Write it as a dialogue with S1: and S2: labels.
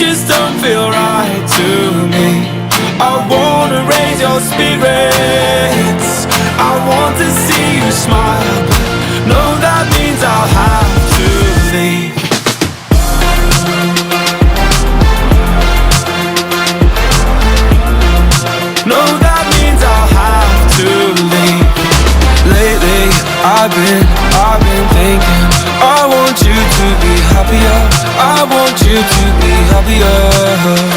S1: just don't feel right to me. I wanna raise your spirits, I want to see you smile, but no, that means I'll have to leave. No, that means I'll have to leave. Lately, I've been thinking, I want you to be happier, I want you to be happier.